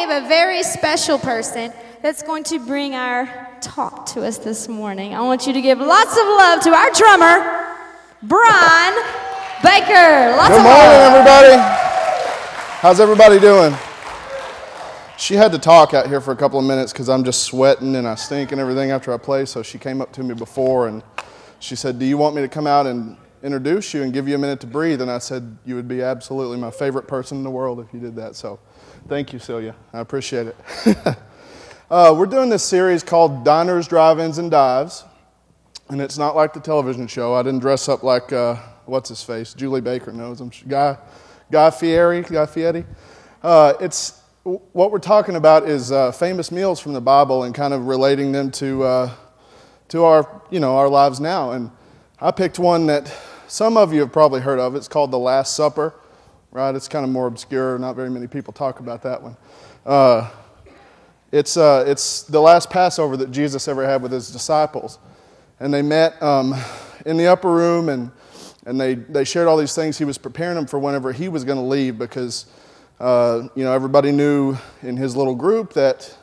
have a very special person that's going to bring our talk to us this morning. I want you to give lots of love to our drummer, Brian Baker. Lots of love. Good morning, everybody. How's everybody doing? She had to talk out here for a couple of minutes because I'm just sweating and I stink and everything after I play, so she came up to me before and she said, "Do you want me to come out and introduce you and give you a minute to breathe?" And I said, "You would be absolutely my favorite person in the world if you did that." So thank you, Celia. I appreciate it. We're doing this series called Diners, Drive-Ins, and Dives. And it's not like the television show. I didn't dress up like, what's his face? Julie Baker knows him. Guy Fieri. What we're talking about is famous meals from the Bible and kind of relating them to our lives now. And I picked one that some of you have probably heard of. It's called The Last Supper, right? It's kind of more obscure. Not very many people talk about that one. It's the last Passover that Jesus ever had with his disciples. And they met in the upper room and they shared all these things. He was preparing them for whenever he was going to leave because everybody knew in his little group that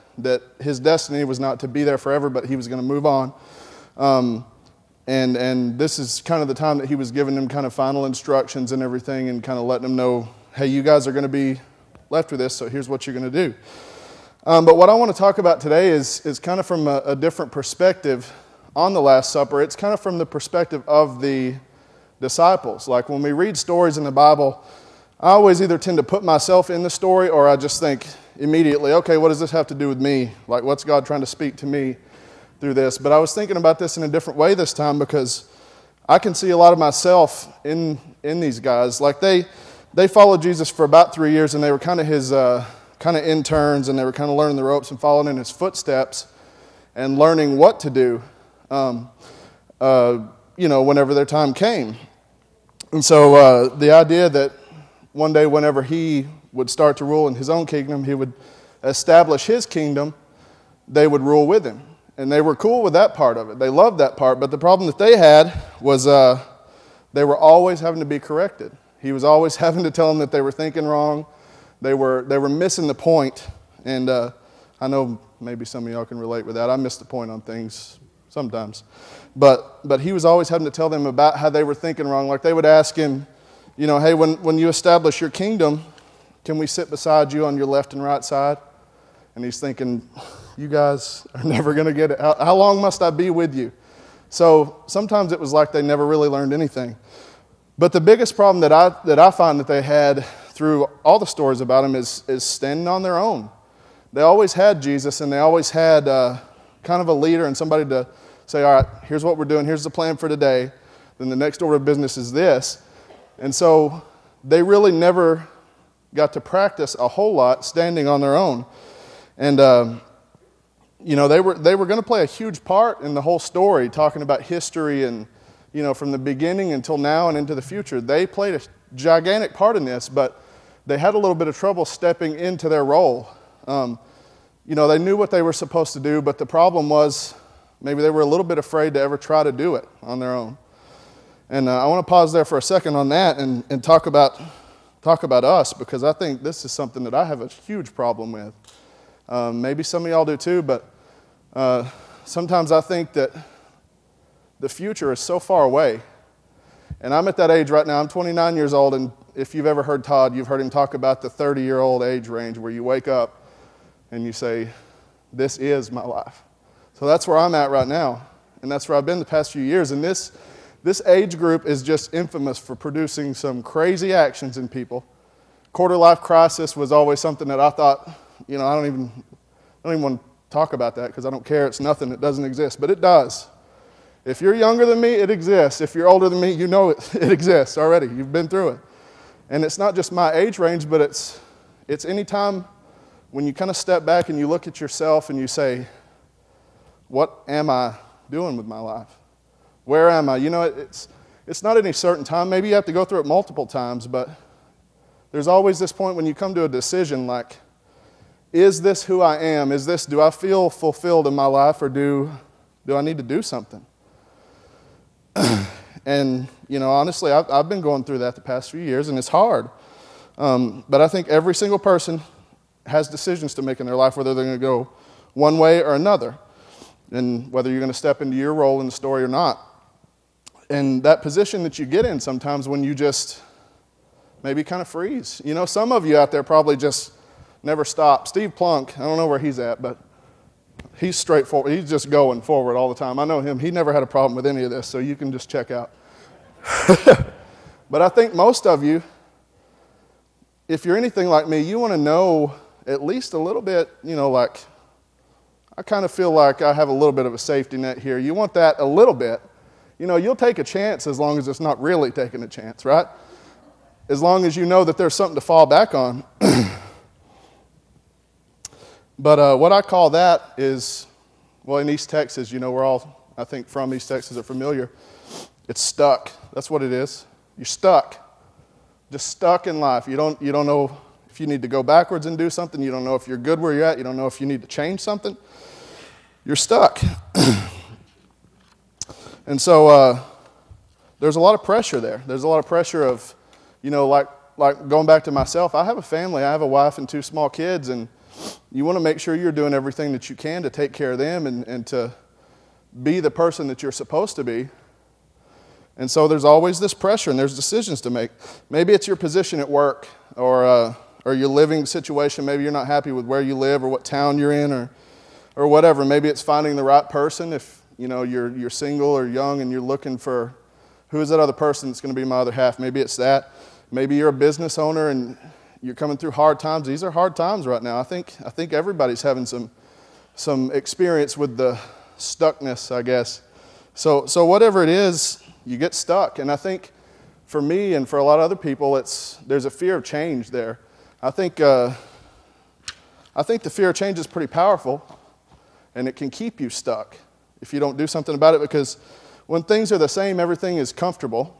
his destiny was not to be there forever, but he was going to move on. And this is kind of the time that he was giving them kind of final instructions and everything and kind of letting them know, hey, you guys are going to be left with this, so here's what you're going to do. But what I want to talk about today is kind of from a different perspective on the Last Supper. It's kind of from the perspective of the disciples. Like when we read stories in the Bible, I always either tend to put myself in the story or I just think immediately, okay, what does this have to do with me? Like, what's God trying to speak to me through this? But I was thinking about this in a different way this time because I can see a lot of myself in these guys. Like they followed Jesus for about 3 years and they were kind of his kind of interns and they were kind of learning the ropes and following in his footsteps and learning what to do, whenever their time came. And so the idea that one day whenever he would start to rule in his own kingdom, he would establish his kingdom, they would rule with him. And they were cool with that part of it. They loved that part. But the problem that they had was they were always having to be corrected. He was always having to tell them that they were thinking wrong. They were missing the point. And I know maybe some of y'all can relate with that. I miss the point on things sometimes. But he was always having to tell them about how they were thinking wrong. Like they would ask him, hey, when you establish your kingdom, can we sit beside you on your left and right side? And he's thinking, you guys are never going to get it. How long must I be with you? So sometimes it was like they never really learned anything. But the biggest problem that I find that they had through all the stories about him is standing on their own. They always had Jesus and they always had kind of a leader and somebody to say, all right, here's what we're doing. Here's the plan for today. Then the next order of business is this. And so they really never got to practice a whole lot standing on their own. And, they were going to play a huge part in the whole story, talking about history and, from the beginning until now and into the future. They played a gigantic part in this, but they had a little bit of trouble stepping into their role. They knew what they were supposed to do, but the problem was maybe they were a little bit afraid to ever try to do it on their own. And I want to pause there for a second on that and talk about us, because I think this is something that I have a huge problem with. Maybe some of y'all do too, but sometimes I think that the future is so far away. And I'm at that age right now. I'm 29 years old, and if you've ever heard Todd, you've heard him talk about the 30-year-old age range where you wake up and you say, this is my life. So that's where I'm at right now, and that's where I've been the past few years. And this age group is just infamous for producing some crazy actions in people. Quarter-life crisis was always something that I thought, I don't even want to talk about that because I don't care. It's nothing. It doesn't exist, but it does. If you're younger than me, it exists. If you're older than me, you know it exists already. You've been through it. And it's not just my age range, but it's any time when you kind of step back and you look at yourself and you say, what am I doing with my life? Where am I? It's not any certain time. Maybe you have to go through it multiple times, but there's always this point when you come to a decision like, is this who I am? Do I feel fulfilled in my life, or do I need to do something? And, honestly, I've been going through that the past few years, and it's hard. But I think every single person has decisions to make in their life, whether they're going to go one way or another, and whether you're going to step into your role in the story or not. And that position that you get in sometimes when you just maybe kind of freeze. You know, some of you out there probably just never stop. Steve Plunk, I don't know where he's at, but he's straightforward. He's just going forward all the time. I know him. He never had a problem with any of this, so you can just check out. But I think most of you, if you're anything like me, you want to know at least a little bit, you know, like, I kind of feel like I have a little bit of a safety net here. You want that a little bit. You know, you'll take a chance as long as it's not really taking a chance, right? As long as you know that there's something to fall back on. But what I call that is, well, in East Texas, you know, we're all, I think, from East Texas are familiar. It's stuck. That's what it is. You're stuck. Just stuck in life. You don't know if you need to go backwards and do something. You don't know if you're good where you're at. You don't know if you need to change something. You're stuck. And so there's a lot of pressure there. There's a lot of pressure of, you know, like going back to myself, I have a family. I have a wife and 2 small kids, and you want to make sure you're doing everything that you can to take care of them and to be the person that you're supposed to be. And so there's always this pressure, and there's decisions to make. Maybe it's your position at work or your living situation. Maybe you're not happy with where you live or what town you're in or whatever. Maybe it's finding the right person. If you know you're single or young and you're looking for who is that other person that's going to be my other half. Maybe it's that. Maybe you're a business owner and you're coming through hard times. These are hard times right now. I think everybody's having some experience with the stuckness, I guess. So whatever it is, you get stuck. And I think for me and for a lot of other people, there's a fear of change there. I think the fear of change is pretty powerful, and it can keep you stuck if you don't do something about it, because when things are the same, everything is comfortable.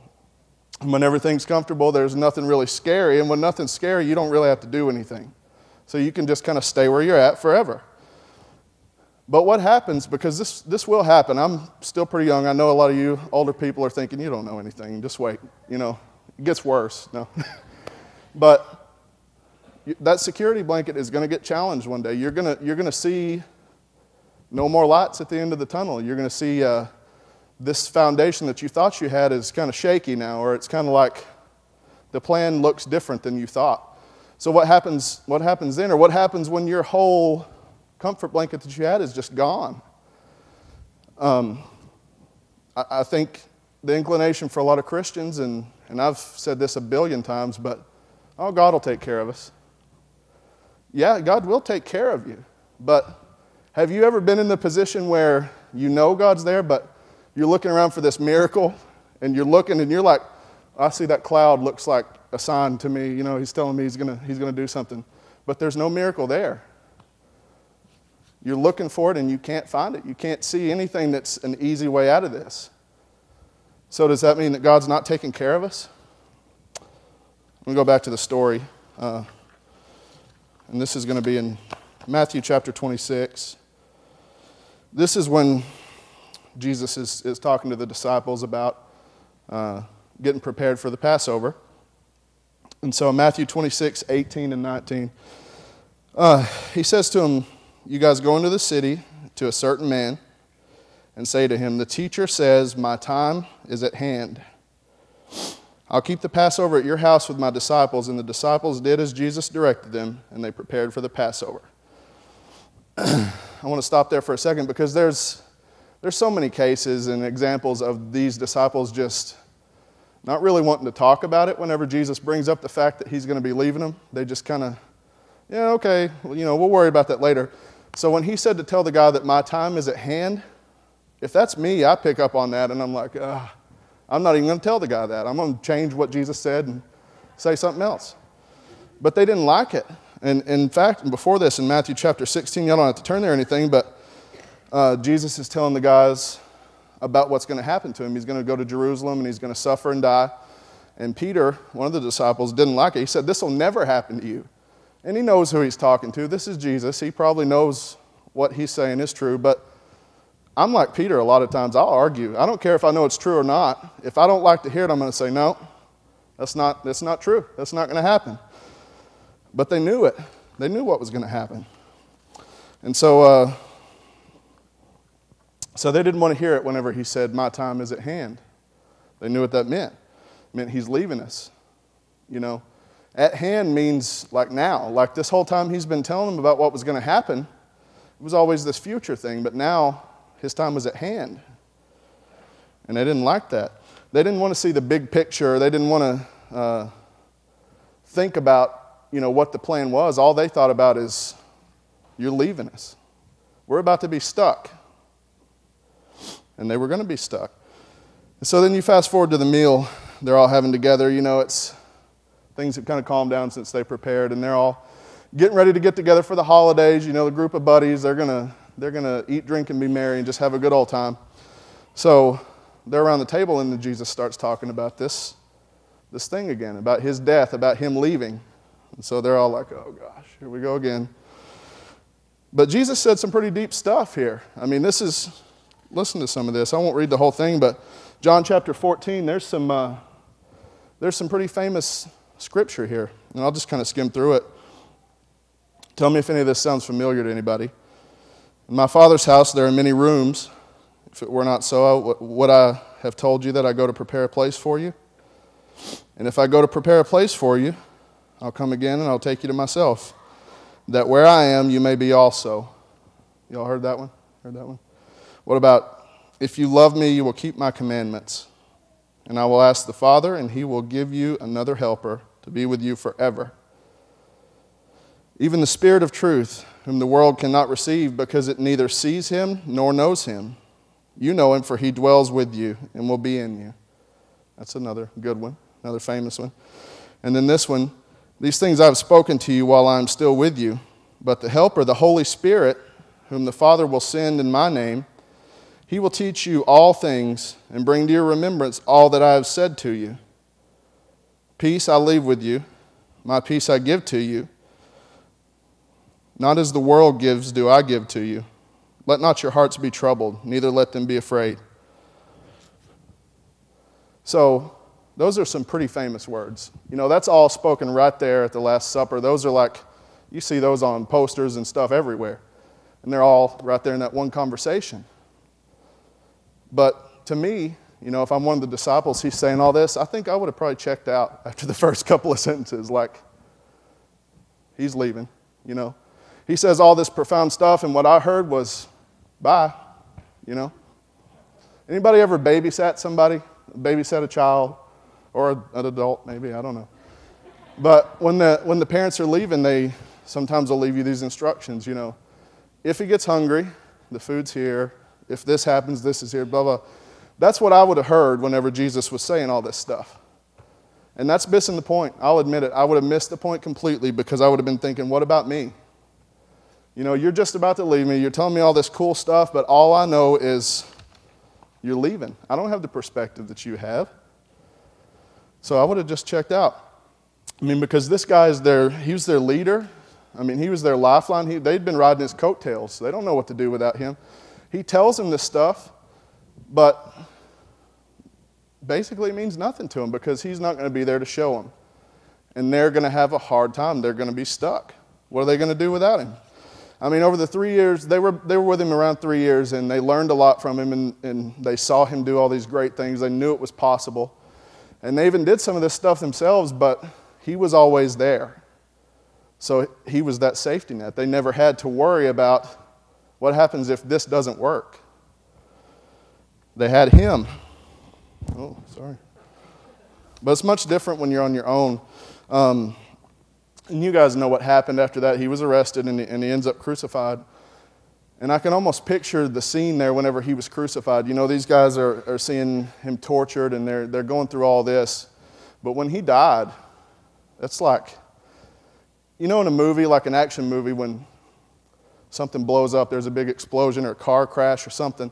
And when everything's comfortable, there's nothing really scary. And when nothing's scary, you don't really have to do anything. So you can just kind of stay where you're at forever. But what happens, because this will happen. I'm still pretty young. I know a lot of you older people are thinking, you don't know anything. Just wait. You know, it gets worse. No. But that security blanket is going to get challenged one day. You're going to see no more lights at the end of the tunnel. You're going to see this foundation that you thought you had is kind of shaky now, or it's kind of like the plan looks different than you thought. So what happens then, or what happens when your whole comfort blanket that you had is just gone? I think the inclination for a lot of Christians, and I've said this 1 billion times, but, oh, God will take care of us. Yeah, God will take care of you. But have you ever been in the position where you know God's there, but you're looking around for this miracle, and you're looking and you're like, I see that cloud looks like a sign to me. You know, he's telling me he's gonna do something. But there's no miracle there. You're looking for it and you can't find it. You can't see anything that's an easy way out of this. So does that mean that God's not taking care of us? I'm going to go back to the story. And this is going to be in Matthew chapter 26. This is when Jesus is talking to the disciples about getting prepared for the Passover. And so in Matthew 26, 18 and 19, he says to them, you guys go into the city to a certain man and say to him, the teacher says, my time is at hand. I'll keep the Passover at your house with my disciples. And the disciples did as Jesus directed them, and they prepared for the Passover. I want to stop there for a second because there's so many cases and examples of these disciples just not really wanting to talk about it whenever Jesus brings up the fact that he's going to be leaving them. They just kind of, yeah, okay, well, we'll worry about that later. So when he said to tell the guy that my time is at hand, if that's me, I pick up on that and I'm like, I'm not even going to tell the guy that. I'm going to change what Jesus said and say something else. But they didn't like it. And in fact, before this, in Matthew chapter 16, y'all don't have to turn there or anything, but Jesus is telling the guys about what's going to happen to him. He's going to go to Jerusalem and he's going to suffer and die. And Peter, one of the disciples, didn't like it. He said, this will never happen to you. And he knows who he's talking to. This is Jesus. He probably knows what he's saying is true. But I'm like Peter a lot of times. I'll argue. I don't care if I know it's true or not. If I don't like to hear it, I'm going to say, no, that's not true. That's not going to happen. But they knew it. They knew what was going to happen. And so they didn't want to hear it whenever he said, my time is at hand. They knew what that meant. It meant he's leaving us. You know, at hand means like now. Like this whole time he's been telling them about what was going to happen. It was always this future thing, but now his time was at hand. And they didn't like that. They didn't want to see the big picture. They didn't want to think about, you know, what the plan was. All they thought about is, you're leaving us. We're about to be stuck. And they were going to be stuck. And so then you fast forward to the meal they're all having together. You know, things have kind of calmed down since they prepared, and they're all getting ready to get together for the holidays. You know, the group of buddies, they're gonna eat, drink, and be merry and just have a good old time. So they're around the table, and then Jesus starts talking about this thing again, about his death, about him leaving. And so they're all like, oh gosh, here we go again. But Jesus said some pretty deep stuff here. I mean, listen to some of this. I won't read the whole thing, but John chapter 14, there's some pretty famous scripture here. And I'll just kind of skim through it. Tell me if any of this sounds familiar to anybody. In my Father's house there are many rooms. If it were not so, would I have told you that I go to prepare a place for you? And if I go to prepare a place for you, I'll come again and I'll take you to myself, that where I am you may be also. Y'all heard that one? What about, if you love me, you will keep my commandments. And I will ask the Father, and he will give you another helper to be with you forever. Even the Spirit of truth, whom the world cannot receive because it neither sees him nor knows him. You know him, for he dwells with you and will be in you. That's another good one, another famous one. And then this one, these things I have spoken to you while I am still with you. But the Helper, the Holy Spirit, whom the Father will send in my name, he will teach you all things and bring to your remembrance all that I have said to you. Peace I leave with you, my peace I give to you. Not as the world gives do I give to you. Let not your hearts be troubled, neither let them be afraid. So, those are some pretty famous words. You know, that's all spoken right there at the Last Supper. Those are like, you see those on posters and stuff everywhere. And they're all right there in that one conversation. But to me, you know, if I'm one of the disciples, he's saying all this, I think I would have probably checked out after the first couple of sentences, like, he's leaving, you know. He says all this profound stuff, and what I heard was, bye, you know. Anybody ever babysat somebody? Babysat a child? Or an adult, maybe, I don't know. But when the parents are leaving, they sometimes will leave you these instructions, you know. If he gets hungry, the food's here. If this happens, this is here, blah, blah. That's what I would have heard whenever Jesus was saying all this stuff. And that's missing the point. I'll admit it. I would have missed the point completely because I would have been thinking, what about me? You know, you're just about to leave me. You're telling me all this cool stuff, but all I know is you're leaving. I don't have the perspective that you have. So I would have just checked out. I mean, because this guy he was their leader. I mean, he was their lifeline. They'd been riding his coattails. So they don't know what to do without him. He tells them this stuff, but basically it means nothing to them because he's not going to be there to show them. And they're going to have a hard time. They're going to be stuck. What are they going to do without him? I mean, over the 3 years, they were with him around 3 years, and they learned a lot from him, and they saw him do all these great things. They knew it was possible. And they even did some of this stuff themselves, but he was always there. So he was that safety net. They never had to worry about what happens if this doesn't work. They had him. Oh, sorry. But it's much different when you're on your own. And you guys know what happened after that. He was arrested and he ends up crucified. And I can almost picture the scene there whenever he was crucified. You know, these guys are seeing him tortured and they're going through all this. But when he died, it's like, you know, in a movie, like an action movie, when something blows up, there's a big explosion or a car crash or something,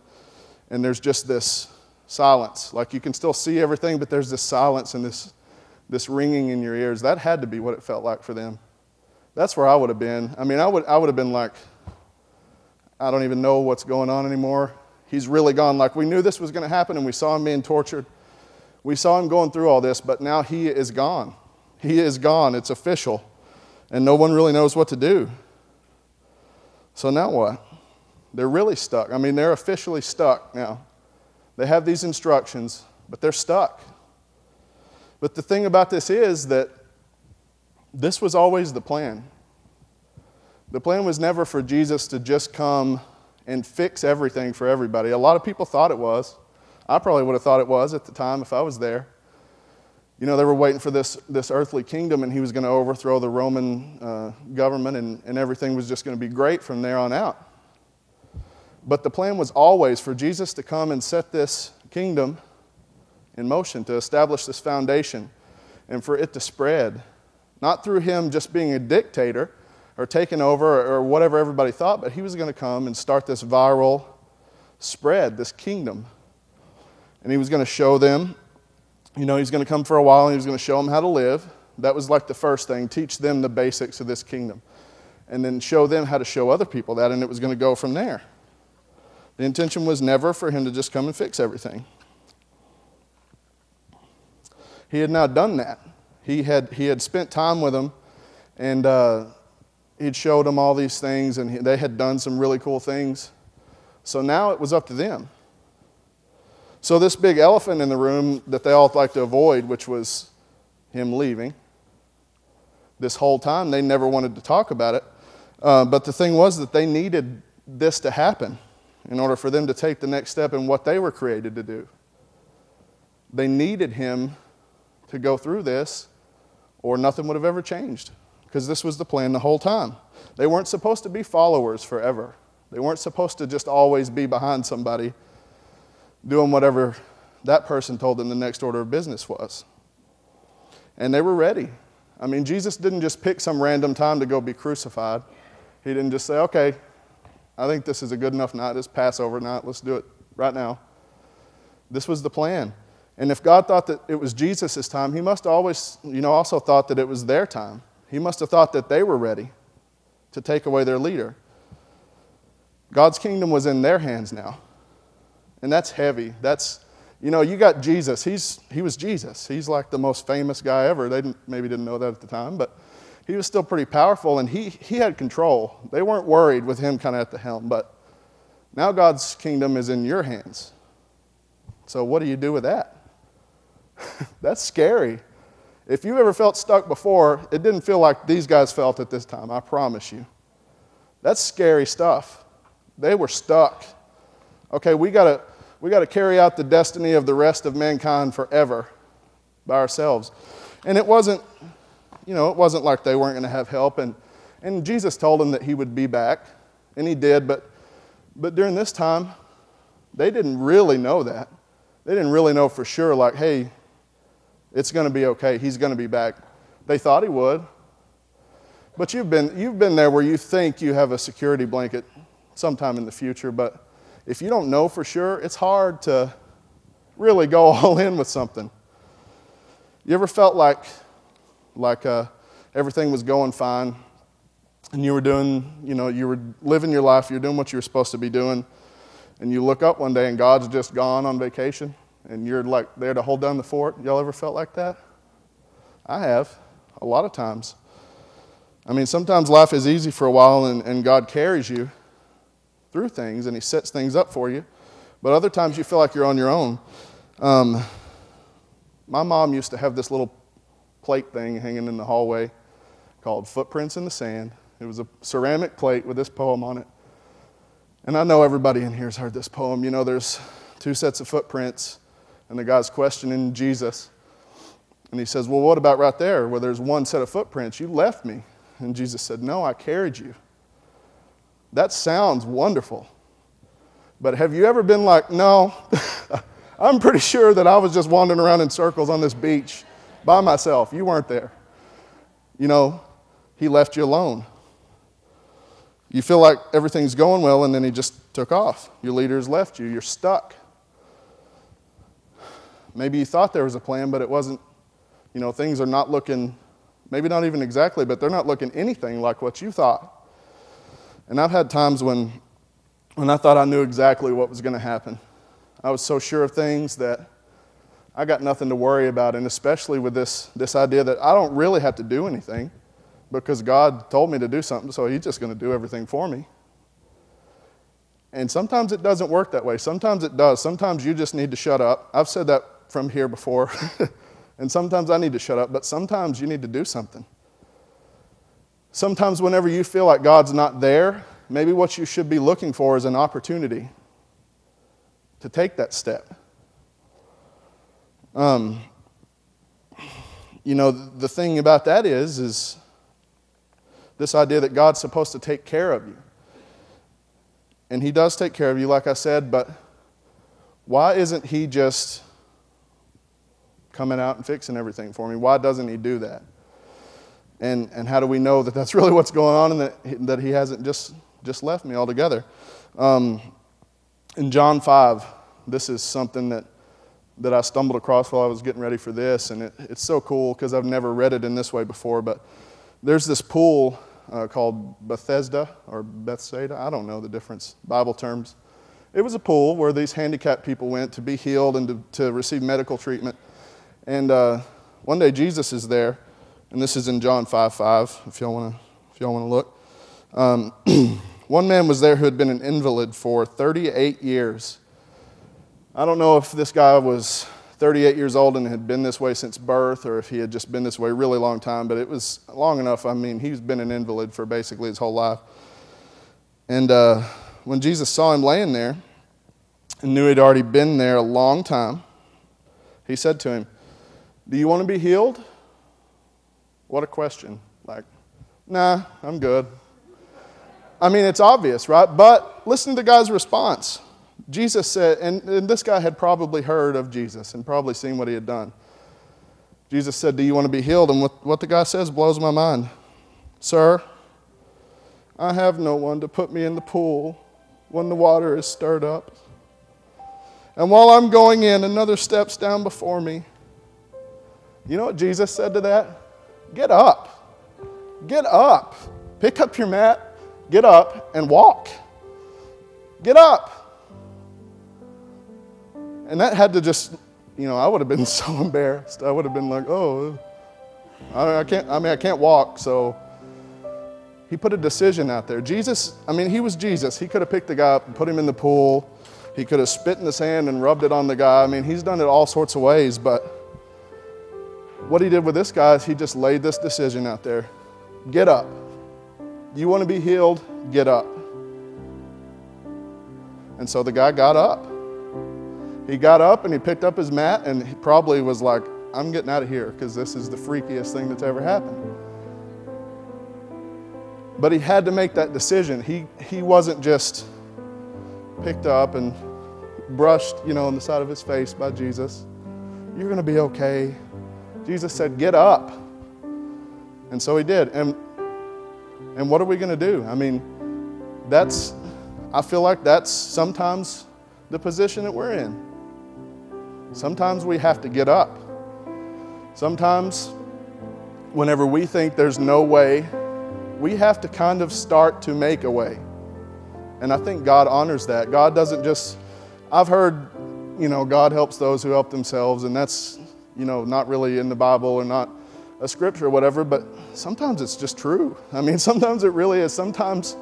and there's just this silence. Like you can still see everything, but there's this silence and this ringing in your ears. That had to be what it felt like for them. That's where I would have been. I mean, I would have been like, I don't even know what's going on anymore. He's really gone. Like we knew this was going to happen, and we saw him being tortured. We saw him going through all this, but now he is gone. He is gone. It's official. and no one really knows what to do. So now what? They're really stuck. I mean, they're officially stuck now. They have these instructions, but they're stuck. But the thing about this is that this was always the plan. The plan was never for Jesus to just come and fix everything for everybody. A lot of people thought it was. I probably would have thought it was at the time if I was there. You know, they were waiting for this earthly kingdom, and he was going to overthrow the Roman government, and everything was just going to be great from there on out. But the plan was always for Jesus to come and set this kingdom in motion, to establish this foundation, and for it to spread. Not through him just being a dictator or taking over or whatever everybody thought, but he was going to come and start this viral spread, this kingdom. And he was going to show them, you know, he's going to come for a while and he was going to show them how to live. That was like the first thing, teach them the basics of this kingdom. And then show them how to show other people that, and it was going to go from there. The intention was never for him to just come and fix everything. He had now done that. He had spent time with them, and he'd showed them all these things, and they had done some really cool things. So now it was up to them. So this big elephant in the room that they all like to avoid, which was him leaving, this whole time they never wanted to talk about it. But the thing was that they needed this to happen in order for them to take the next step in what they were created to do. They needed him to go through this, or nothing would have ever changed, because this was the plan the whole time. They weren't supposed to be followers forever. They weren't supposed to just always be behind somebody doing whatever that person told them the next order of business was. And they were ready. I mean, Jesus didn't just pick some random time to go be crucified. He didn't just say, okay, I think this is a good enough night, this Passover night, let's do it right now. This was the plan. And if God thought that it was Jesus' time, he must always, also thought that it was their time. He must have thought that they were ready to take away their leader. God's kingdom was in their hands now. And that's heavy. That's, you got Jesus. He was Jesus. He's like the most famous guy ever. They maybe didn't know that at the time, but he was still pretty powerful, and he had control. They weren't worried with him kind of at the helm, but now God's kingdom is in your hands. So what do you do with that? That's scary. If you ever felt stuck before, it didn't feel like these guys felt at this time, I promise you. That's scary stuff. They were stuck. Okay, we got to carry out the destiny of the rest of mankind forever by ourselves. And it wasn't like they weren't going to have help. And Jesus told them that he would be back, and he did. But during this time, they didn't really know that. They didn't really know for sure, like, hey, it's going to be okay. He's going to be back. They thought he would. But you've been there where you think you have a security blanket sometime in the future, but if you don't know for sure, it's hard to really go all in with something. You ever felt like everything was going fine, and you were doing, you were living your life, you're doing what you were supposed to be doing, and you look up one day and God's just gone on vacation, and you're like there to hold down the fort? Y'all ever felt like that? I have, a lot of times. I mean, sometimes life is easy for a while, and God carries you through things, and he sets things up for you. But other times you feel like you're on your own. My mom used to have this little plate thing hanging in the hallway called Footprints in the Sand. It was a ceramic plate with this poem on it. And I know everybody in here has heard this poem. There's two sets of footprints, and the guy's questioning Jesus. And he says, well, what about right there where there's one set of footprints? You left me. And Jesus said, no, I carried you. That sounds wonderful. But have you ever been like, no, I'm pretty sure that I was just wandering around in circles on this beach by myself. You weren't there. He left you alone. You feel like everything's going well, and then he just took off. Your leader's left you. You're stuck. Maybe you thought there was a plan, but it wasn't. Things are not looking, maybe not even exactly, but they're not looking anything like what you thought. And I've had times when I thought I knew exactly what was going to happen. I was so sure of things that I got nothing to worry about, and especially with this idea that I don't really have to do anything. because God told me to do something, so he's just going to do everything for me. And sometimes it doesn't work that way. Sometimes it does. Sometimes you just need to shut up. I've said that from here before. And sometimes I need to shut up, but sometimes you need to do something. Sometimes whenever you feel like God's not there, maybe what you should be looking for is an opportunity to take that step. You know, the thing about that is this idea that God's supposed to take care of you. And he does take care of you, like I said, but why isn't he just coming out and fixing everything for me? Why doesn't he do that? And how do we know that that's really what's going on and that he hasn't just left me altogether? In John 5, this is something that I stumbled across while I was getting ready for this, and it's so cool because I've never read it in this way before, but there's this pool called Bethesda or Bethsaida. I don't know the difference, Bible terms. It was a pool where these handicapped people went to be healed and to receive medical treatment. And one day Jesus is there, and this is in John 5:5, if y'all want to look. One man was there who had been an invalid for 38 years. I don't know if this guy was 38 years old and had been this way since birth, or if he had just been this way a really long time, but it was long enough. I mean, he's been an invalid for basically his whole life. And when Jesus saw him laying there and knew he'd already been there a long time, he said to him, "Do you want to be healed?" What a question. Like, nah, I'm good. I mean, it's obvious, right? But listen to the guy's response. Jesus said, and this guy had probably heard of Jesus and probably seen what he had done. Jesus said, "Do you want to be healed?" And what the guy says blows my mind. "Sir, I have no one to put me in the pool when the water is stirred up. And while I'm going in, another steps down before me." You know what Jesus said to that? Get up. Get up. Pick up your mat, get up, and walk. Get up. And that had to just, I would have been so embarrassed. I would have been like, oh, I can't walk. So he put a decision out there. Jesus, he was Jesus. He could have picked the guy up and put him in the pool. He could have spit in the sand and rubbed it on the guy. He's done it all sorts of ways. But what he did with this guy is he just laid this decision out there. Get up. You want to be healed? Get up. And so the guy got up. He got up and he picked up his mat and he probably was like, I'm getting out of here because this is the freakiest thing that's ever happened. But he had to make that decision. He wasn't just picked up and brushed, on the side of his face by Jesus. You're going to be okay. Jesus said, get up. And so he did. And what are we going to do? I feel like that's sometimes the position that we're in. Sometimes we have to get up. Sometimes, whenever we think there's no way, we have to kind of start to make a way. And I think God honors that. God doesn't just, I've heard, God helps those who help themselves, and that's, not really in the Bible or not a scripture or whatever, but sometimes it's just true. Sometimes it really is. Sometimes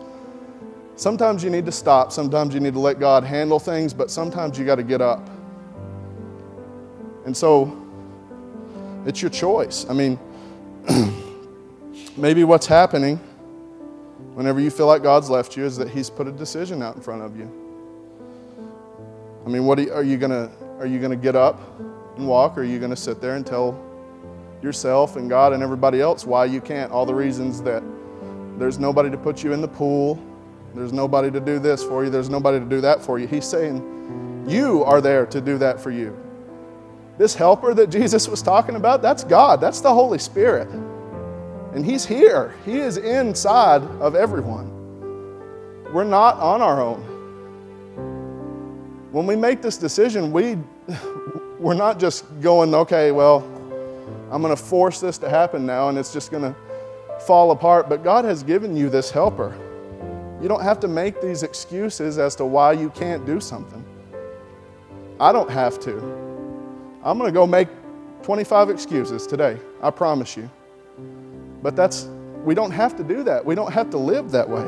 you need to stop. Sometimes you need to let God handle things, but sometimes you got to get up. And so it's your choice. Maybe what's happening whenever you feel like God's left you is that He's put a decision out in front of you. Are you gonna get up and walk, or are you gonna sit there and tell yourself and God and everybody else why you can't? All the reasons that there's nobody to put you in the pool, there's nobody to do this for you, there's nobody to do that for you. He's saying you are there to do that for you. This helper that Jesus was talking about, that's God. That's the Holy Spirit. And He's here. He is inside of everyone. We're not on our own. When we make this decision, we're not just going, okay, well, I'm going to force this to happen now and it's just going to fall apart. But God has given you this helper. You don't have to make these excuses as to why you can't do something. I don't have to. I'm going to go make 25 excuses today. I promise you. But that's we don't have to do that. We don't have to live that way.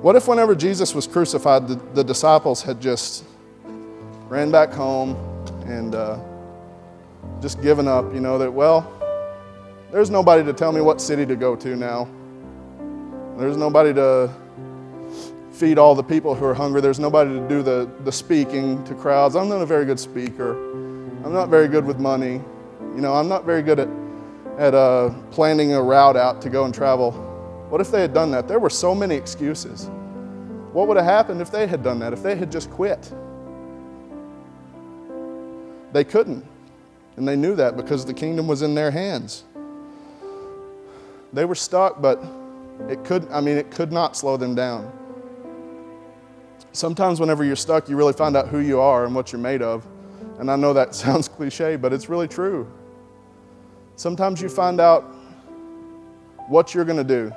What if whenever Jesus was crucified, the disciples had just ran back home and just given up, that, well, there's nobody to tell me what city to go to now. There's nobody to feed all the people who are hungry. There's nobody to do the speaking to crowds. I'm not a very good speaker. I'm not very good with money. I'm not very good at planning a route out to go and travel. What if they had done that? There were so many excuses. What would have happened if they had done that, if they had just quit? They couldn't, and they knew that because the kingdom was in their hands. They were stuck, but it could not slow them down. Sometimes whenever you're stuck, you really find out who you are and what you're made of. And I know that sounds cliche, but it's really true. Sometimes you find out what you're going to do.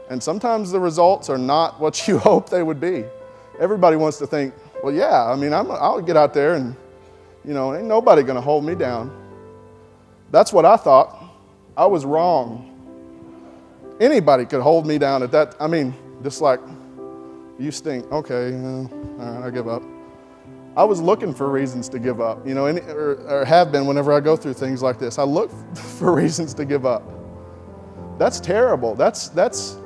And sometimes the results are not what you hope they would be. Everybody wants to think, well, yeah, I'll get out there and, ain't nobody going to hold me down. That's what I thought. I was wrong. Anybody could hold me down at that. Just like, you stink. Okay, all right, I give up. I was looking for reasons to give up, or have been whenever I go through things like this. I look for reasons to give up. That's terrible. That's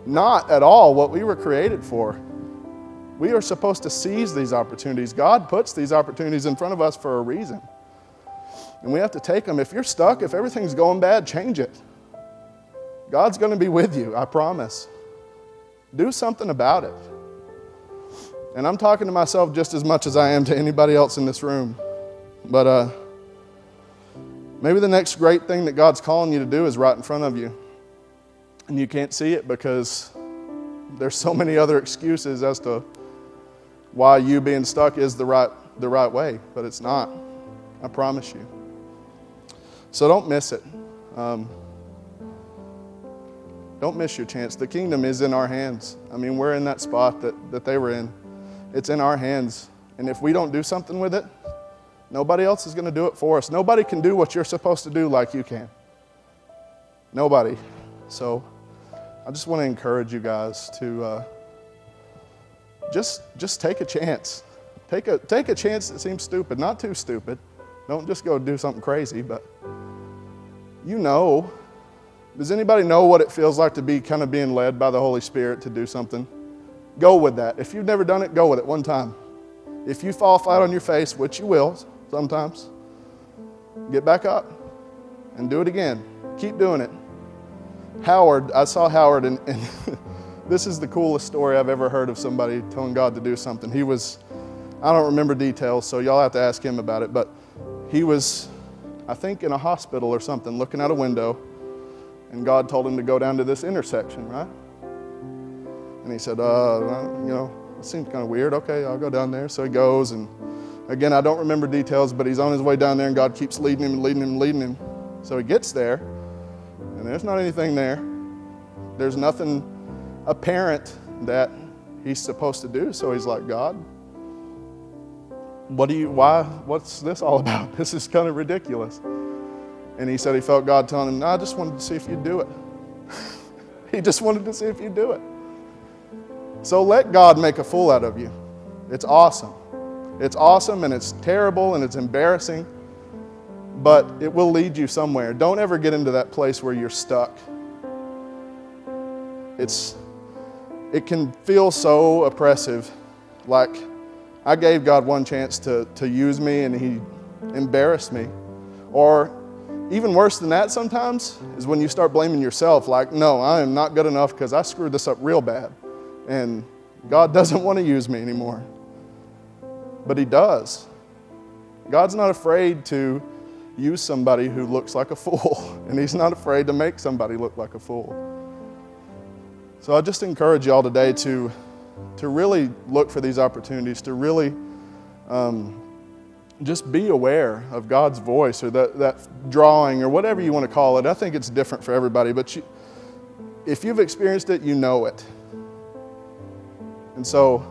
not at all what we were created for. We are supposed to seize these opportunities. God puts these opportunities in front of us for a reason. And we have to take them. If you're stuck, if everything's going bad, change it. God's going to be with you, I promise. Do something about it. And I'm talking to myself just as much as I am to anybody else in this room. But maybe the next great thing that God's calling you to do is right in front of you. And you can't see it because there's so many other excuses as to why you being stuck is the right way. But it's not. I promise you. So don't miss it. Don't miss your chance. The kingdom is in our hands. We're in that spot that they were in. It's in our hands. And if we don't do something with it, nobody else is going to do it for us. Nobody can do what you're supposed to do like you can. Nobody. So I just want to encourage you guys to just take a chance. Take a chance that seems stupid, not too stupid. Don't just go do something crazy, but Does anybody know what it feels like to be kind of being led by the Holy Spirit to do something? Go with that. If you've never done it, go with it one time. If you fall flat on your face, which you will sometimes, get back up and do it again. Keep doing it. I saw Howard, and this is the coolest story I've ever heard of somebody telling God to do something. I don't remember details, so y'all have to ask him about it, but he was, I think, in a hospital or something, looking out a window, and God told him to go down to this intersection, right? And he said, it seems kind of weird. Okay, I'll go down there. So he goes, and again, I don't remember details, but he's on his way down there, and God keeps leading him and leading him and leading him. So he gets there, and there's not anything there. There's nothing apparent that he's supposed to do. So he's like, God, what's this all about? This is kind of ridiculous. And he said he felt God telling him, no, I just wanted to see if you'd do it. He just wanted to see if you'd do it. So let God make a fool out of you. It's awesome. It's awesome, and it's terrible, and it's embarrassing, but it will lead you somewhere. Don't ever get into that place where you're stuck. It can feel so oppressive. Like, I gave God one chance to use me, and he embarrassed me. Or even worse than that sometimes is when you start blaming yourself. Like, no, I am not good enough because I screwed this up real bad. And God doesn't want to use me anymore. But he does. God's not afraid to use somebody who looks like a fool. And he's not afraid to make somebody look like a fool. So I just encourage y'all today to really look for these opportunities, to really just be aware of God's voice, or that drawing, or whatever you want to call it. I think it's different for everybody, but if you've experienced it, you know it. And so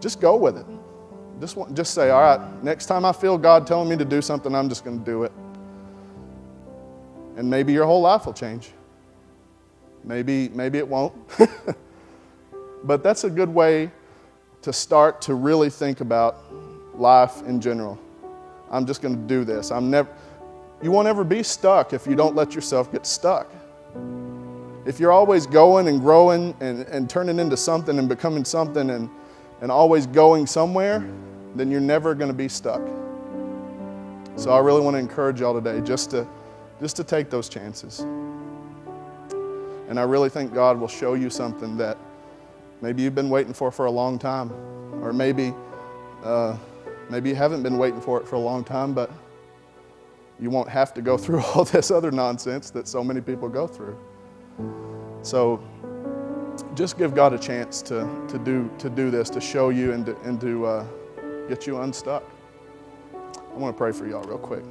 just go with it. Just say, all right, next time I feel God telling me to do something, I'm just going to do it. And maybe your whole life will change. Maybe it won't. But that's a good way to start to really think about life in general. I'm just going to do this. You won't ever be stuck if you don't let yourself get stuck. If you're always going and growing and turning into something and becoming something and always going somewhere, then you're never going to be stuck. So I really want to encourage y'all today just to take those chances. And I really think God will show you something that maybe you've been waiting for a long time. Or maybe you haven't been waiting for it for a long time, but you won't have to go through all this other nonsense that so many people go through. So just give God a chance to do this, to show you and to get you unstuck. I want to pray for y'all real quick.